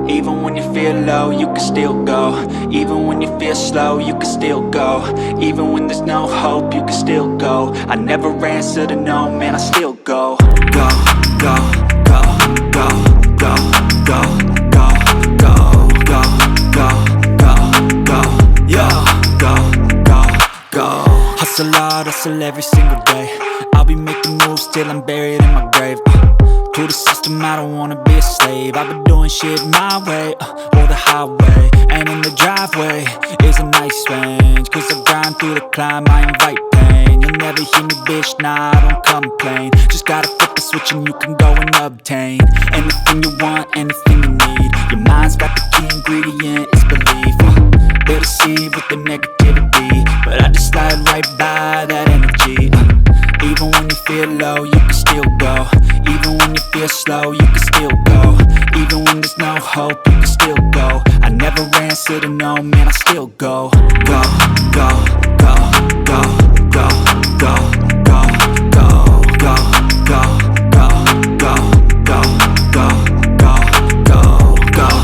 Even when you feel low, you can still go. Even when you feel slow, you can still go. Even when there's no hope, you can still go. I never answer to no, man, I still go. Go, go, go, go, go, go, go, go, go, go, go, go, yo, go, go, go. Hustle hard, hustle every single day. I'll be making moves till I'm buried in my grave. To the system, I don't wanna be a slave. I've been doing shit my way, or the highway. And in the driveway is a nice range. Cause I grind through the climb, I invite pain. You'll never hear me, bitch, nah, I don't complain. Just gotta flip the switch and you can go and obtain anything you want, anything you need. Your mind's got the key ingredient, it's belief. They deceive with the negativity, but I just slide right by that energy. Even when you feel low, you can still go. Even when you feel slow, you can still go. Even when there's no hope, you can still go. I never answer to no, man, I still go. Go, go, go, go, go, go, go, go, go, go, go, go, go, go, go, go,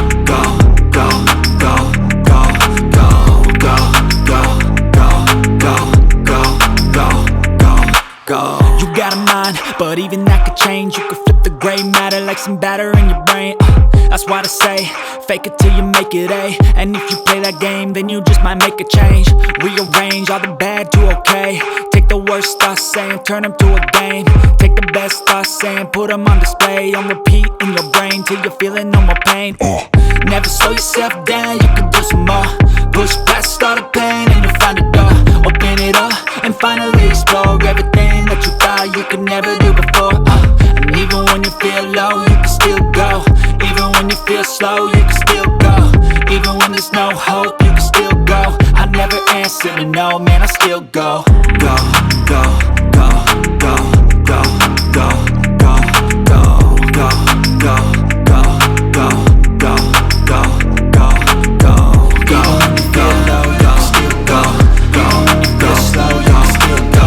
go, go, go, go. You got a mind, but even that could change. You could flip the gray matter like some batter in your brain. That's why they say, fake it till you make it A. And if you play that game, then you just might make a change. Rearrange all the bad to okay. Take the worst thoughts saying, turn them to a game. Take the best thoughts saying, put them on display. On repeat in your brain till you're feeling no more pain. Never slow yourself down, you can do some more. Push past all the pain and you'll find a door. Open it up and finally explore everything that you thought you could never do before. And even when you feel low, you can still go. Even when you feel slow, you can still go. Even when there's no hope, you can still go. I never answer to no, man, I still go. Go, go, go, go, go, go, go, go, go, go, go, go, go, go, go, go, go. Even when you feel low, you can still go. Even when you feel slow, you can still go.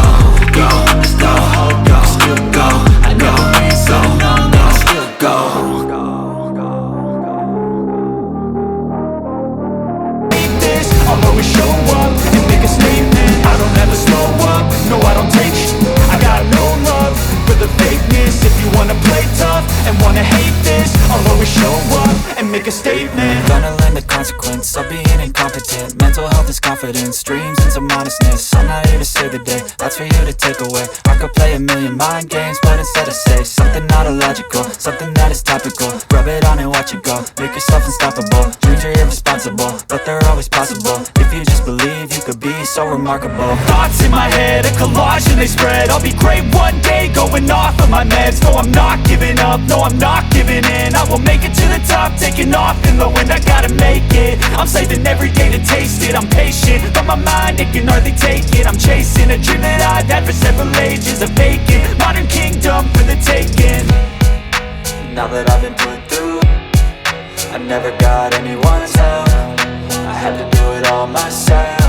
Even when there's no hope, you can still go. I never answer to no, man, I still go. I'll always show up and make a statement. I don't ever slow up, no I don't take sh**. I got no love for the fakeness. If you wanna play tough and wanna hate this, I'll always show up and make a statement. Gonna learn the consequence of being incompetent. Mental health is confidence, dreams and some honestness. I'm not here to save the day, that's for you to take away. I could play a million mind games, but instead I say something not illogical, something that is topical. Rub it on and watch it go, make yourself unstoppable. Dreams are irresponsible, but they're always possible. If you just believe, you could be so remarkable. Thoughts in my head, a collage and they spread. I'll be great one day, going off of my meds. No, I'm not giving up, no, I'm not giving in. I will make it to the top, taking off in the wind. I gotta make it, I'm saving every day to taste it. I'm patient, but my mind, it can hardly take it. I'm chasing a dream that I've had for several ages. A vacant, modern kingdom for the taking. Now that I've been put through, I never got anyone's help. I had to do it all myself.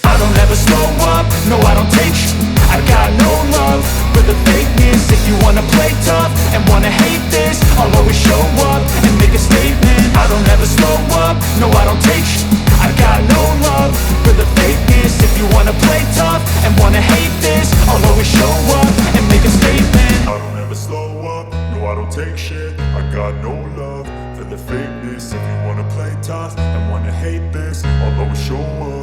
I don't ever slow up, no I don't take sh**. I got no love for the fakeness. If you wanna play tough and wanna hate this, I'll always show up and make a statement. I don't ever slow up, no I don't take sh**. I got no love for the fakeness. If you wanna play tough and wanna hate this, I'll always show up and make a statement. I don't ever slow up, no I don't take shit. I got no love for the fakeness. If you wanna play tough and wanna hate this, I'll always show up